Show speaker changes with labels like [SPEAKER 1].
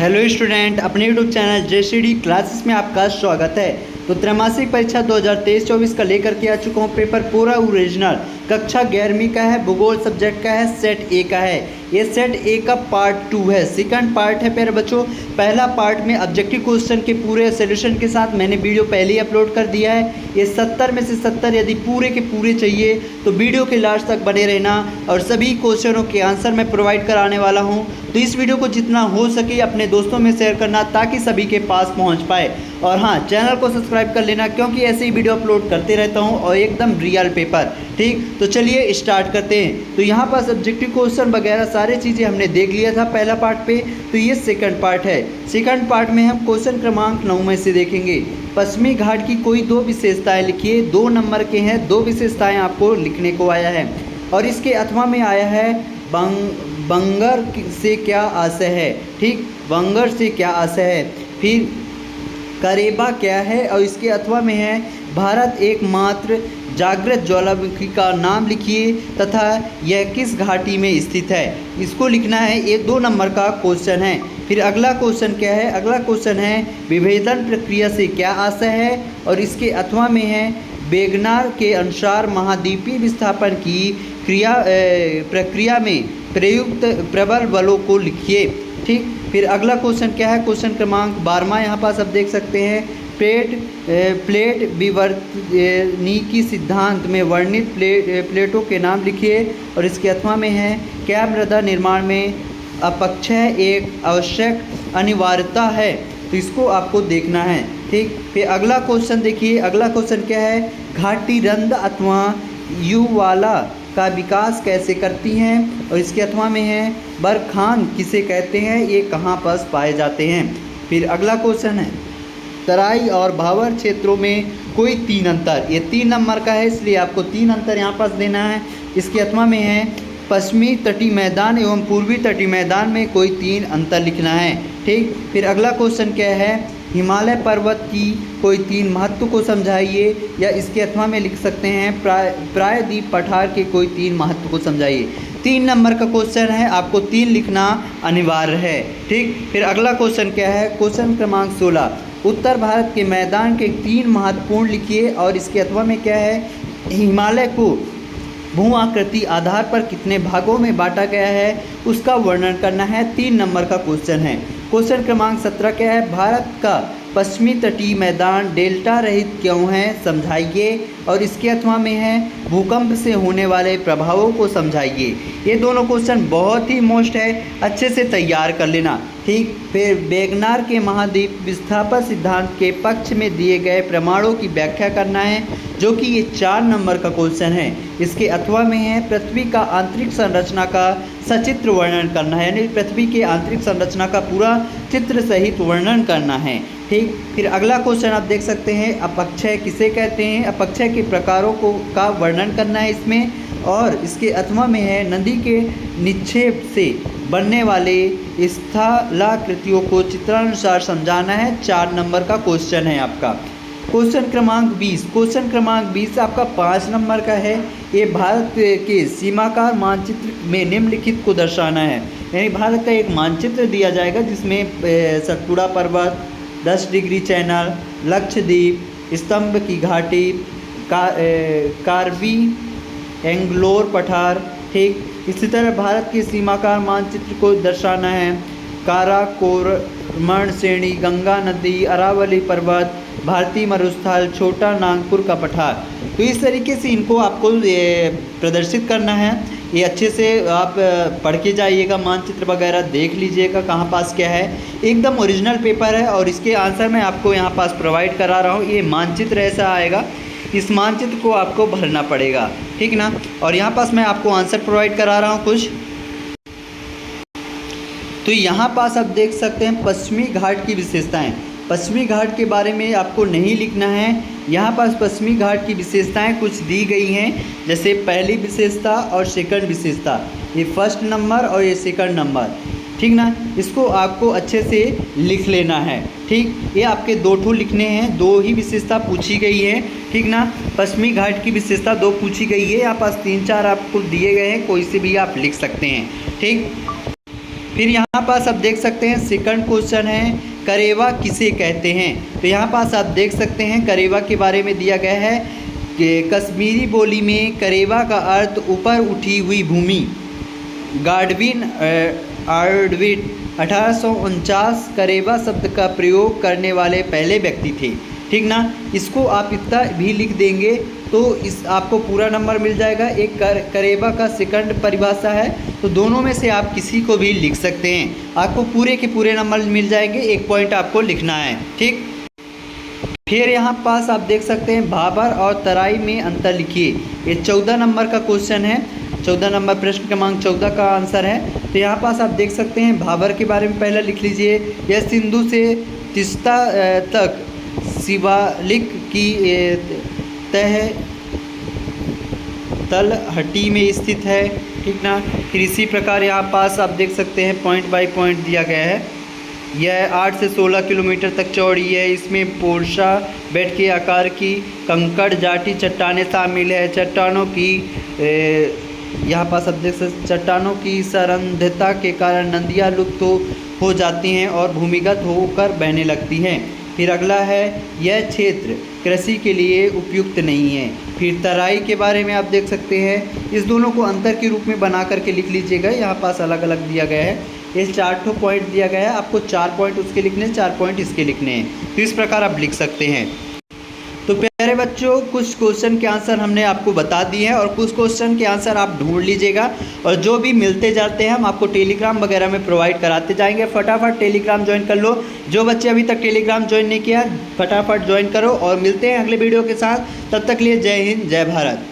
[SPEAKER 1] Hello student, अपने YouTube channel जेसीडी classes में आपका स्वागत है। तो त्रैमासिक परीक्षा 2023-24 का लेकर के आ चुका हूँ पेपर पूरा ओरिजिनल। कक्षा 11वीं का है, भूगोल सब्जेक्ट का है, सेट ए का है। ये सेट ए का पार्ट 2 है, सेकंड पार्ट है प्यारे बच्चों। पहला पार्ट में ऑब्जेक्टिव क्वेश्चन के पूरे सोल्यूशन के साथ मैंने वीडियो पहले ही अपलोड कर दिया है। ये 70 में से 70 यदि पूरे के पूरे चाहिए तो वीडियो के लास्ट तक बने रहना और सभी क्वेश्चनों के आंसर मैं प्रोवाइड कराने वाला हूँ। तो इस वीडियो को जितना हो सके अपने दोस्तों में शेयर करना ताकि सभी के पास पहुँच पाए। और हाँ, चैनल को सब्सक्राइब कर लेना क्योंकि ऐसे ही वीडियो अपलोड करते रहता हूँ और एकदम रियल पेपर। ठीक, तो चलिए स्टार्ट करते हैं। तो यहाँ पास ऑब्जेक्टिव क्वेश्चन वगैरह सारी चीज़ें हमने देख लिया था पहला पार्ट पे। तो ये सेकंड पार्ट है। सेकंड पार्ट में हम क्वेश्चन क्रमांक 9 में से देखेंगे। पश्चिमी घाट की कोई दो विशेषताएं लिखिए। 2 नंबर के हैं, 2 विशेषताएं आपको लिखने को आया है और इसके अथवा में आया है बंगर से क्या आशय है। ठीक, बंगर से क्या आशय है। फिर करेबा क्या है और इसके अथवा में है भारत एकमात्र जागृत ज्वालामुखी का नाम लिखिए तथा यह किस घाटी में स्थित है। इसको लिखना है। ये 2 नंबर का क्वेश्चन है। फिर अगला क्वेश्चन क्या है। अगला क्वेश्चन है विभेदन प्रक्रिया से क्या आशय है और इसके अथवा में है वेगनार के अनुसार महाद्वीपीय विस्थापन की प्रक्रिया में प्रयुक्त प्रबल बलों को लिखिए। ठीक, फिर अगला क्वेश्चन क्या है। क्वेश्चन क्रमांक 12 यहाँ पास आप देख सकते हैं। प्लेट विवर्तनिकी सिद्धांत में वर्णित प्लेटों के नाम लिखिए और इसके अथवा में है क्या मृदा निर्माण में अपक्षय एक आवश्यक अनिवार्यता है। तो इसको आपको देखना है। ठीक, फिर अगला क्वेश्चन देखिए। अगला क्वेश्चन क्या है। घाटी रंध्र अथवा युवाला का विकास कैसे करती हैं और इसके अथवा में है बरखान किसे कहते हैं, ये कहाँ पर पाए जाते हैं। फिर अगला क्वेश्चन है तराई और भावर क्षेत्रों में कोई 3 अंतर। ये 3 नंबर का है इसलिए आपको 3 अंतर यहाँ पास देना है। इसके अथवा में है पश्चिमी तटीय मैदान एवं पूर्वी तटीय मैदान में कोई 3 अंतर लिखना है। ठीक, फिर अगला क्वेश्चन क्या है हिमालय पर्वत की कोई 3 महत्व को समझाइए या इसके अथवा में लिख सकते हैं प्रायद्वीप पठार के कोई 3 महत्व को समझाइए। 3 नंबर का क्वेश्चन है, आपको 3 लिखना अनिवार्य है। ठीक, फिर अगला क्वेश्चन क्या है। क्वेश्चन क्रमांक 16 उत्तर भारत के मैदान के 3 महत्वपूर्ण लिखिए और इसके अथवा में क्या है हिमालय को भू आकृति आधार पर कितने भागों में बांटा गया है उसका वर्णन करना है। 3 नंबर का क्वेश्चन है। क्वेश्चन क्रमांक 17 क्या है भारत का पश्चिमी तटीय मैदान डेल्टा रहित क्यों है समझाइए और इसके अथवा में है भूकंप से होने वाले प्रभावों को समझाइए। ये दोनों क्वेश्चन बहुत ही मोस्ट है, अच्छे से तैयार कर लेना। ठीक, फिर वेगनार के महाद्वीप विस्थापन सिद्धांत के पक्ष में दिए गए प्रमाणों की व्याख्या करना है जो कि ये 4 नंबर का क्वेश्चन है। इसके अथवा में है पृथ्वी का आंतरिक संरचना का सचित्र वर्णन करना है, यानी पृथ्वी के आंतरिक संरचना का पूरा चित्र सहित वर्णन करना है। ठीक, फिर अगला क्वेश्चन आप देख सकते हैं अपक्षय किसे कहते हैं, अपक्षय के प्रकारों का वर्णन करना है इसमें और इसके अथवा में है नदी के निक्षेप से बनने वाले स्थलाकृतियों को चित्रानुसार समझाना है। 4 नंबर का क्वेश्चन है आपका। क्वेश्चन क्रमांक 20 क्वेश्चन क्रमांक 20 आपका 5 नंबर का है। ये भारत के सीमाकार मानचित्र में निम्नलिखित को दर्शाना है, यानी भारत का एक मानचित्र दिया जाएगा जिसमें सतपुड़ा पर्वत, 10 डिग्री चैनल, लक्षद्वीप, स्तंभ की घाटी, कार्बी एंग्लोर पठार। ठीक, इसी तरह भारत के सीमाकार मानचित्र को दर्शाना है काराकोरम श्रेणी, गंगा नदी, अरावली पर्वत, भारतीय मरुस्थल, छोटा नागपुर का पठार। तो इस तरीके से इनको आपको प्रदर्शित करना है। ये अच्छे से आप पढ़ के जाइएगा, मानचित्र वगैरह देख लीजिएगा कहाँ पास क्या है। एकदम ओरिजिनल पेपर है और इसके आंसर मैं आपको यहाँ पास प्रोवाइड करा रहा हूँ। ये मानचित्र ऐसा आएगा, इस मानचित्र को आपको भरना पड़ेगा। ठीक ना, और यहाँ पास मैं आपको आंसर प्रोवाइड करा रहा हूँ कुछ। तो यहाँ पास आप देख सकते हैं पश्चिमी घाट की विशेषताएं। पश्चिमी घाट के बारे में आपको नहीं लिखना है। यहाँ पास पश्चिमी घाट की विशेषताएं कुछ दी गई हैं, जैसे पहली विशेषता और सेकंड विशेषता, ये फर्स्ट नंबर और ये सेकंड नंबर। ठीक ना, इसको आपको अच्छे से लिख लेना है। ठीक, ये आपके 2 लिखने हैं, 2 ही विशेषता पूछी गई है। ठीक ना, पश्चिमी घाट की विशेषता 2 पूछी गई है। यहाँ पास 3-4 आपको दिए गए हैं, कोई से भी आप लिख सकते हैं। ठीक, फिर यहाँ पास आप देख सकते हैं सेकंड क्वेश्चन है करेवा किसे कहते हैं। तो यहाँ पास आप देख सकते हैं करेवा के बारे में दिया गया है कि कश्मीरी बोली में करेवा का अर्थ ऊपर उठी हुई भूमि। गाडविन आर्डविन 1849 करेवा शब्द का प्रयोग करने वाले पहले व्यक्ति थे। ठीक ना, इसको आप इतना भी लिख देंगे तो इस आपको पूरा नंबर मिल जाएगा। एक करेवा का सेकंड परिभाषा है, तो दोनों में से आप किसी को भी लिख सकते हैं, आपको पूरे के पूरे नंबर मिल जाएंगे। 1 पॉइंट आपको लिखना है। ठीक, फिर यहाँ पास आप देख सकते हैं भाबर और तराई में अंतर लिखिए। ये 14 नंबर का क्वेश्चन है, 14 नंबर प्रश्न क्रमांक 14 का आंसर है। तो यहाँ पास आप देख सकते हैं भाबर के बारे में पहले लिख लीजिए। यह सिंधु से तीस्ता तक शिवालिक की तह तलहटी में स्थित है। ठीक ना, फिर इसी प्रकार यहाँ पास आप देख सकते हैं पॉइंट बाय पॉइंट दिया गया है। यह 8 से 16 किलोमीटर तक चौड़ी है। इसमें पोर्शा बेड के आकार की कंकड़ जाटी चट्टानें शामिल है। चट्टानों की यहाँ पास आप देख सकते चट्टानों की सरंध्रता के कारण नदियाँ लुप्त हो जाती हैं और भूमिगत होकर बहने लगती हैं। फिर अगला है यह क्षेत्र कृषि के लिए उपयुक्त नहीं है। फिर तराई के बारे में आप देख सकते हैं। इस दोनों को अंतर के रूप में बना करके लिख लीजिएगा। यहाँ पास अलग अलग दिया गया है। ये 4 पॉइंट दिया गया है, आपको 4 पॉइंट उसके लिखने हैं, 4 पॉइंट इसके लिखने हैं। तो इस प्रकार आप लिख सकते हैं। तो प्यारे बच्चों, कुछ क्वेश्चन के आंसर हमने आपको बता दिए हैं और कुछ क्वेश्चन के आंसर आप ढूंढ लीजिएगा, और जो भी मिलते जाते हैं हम आपको टेलीग्राम वगैरह में प्रोवाइड कराते जाएंगे। फटाफट टेलीग्राम ज्वाइन कर लो। जो बच्चे अभी तक टेलीग्राम ज्वाइन नहीं किया, फटाफट ज्वाइन करो। और मिलते हैं अगले वीडियो के साथ। तब तक लिए जय हिंद, जय भारत।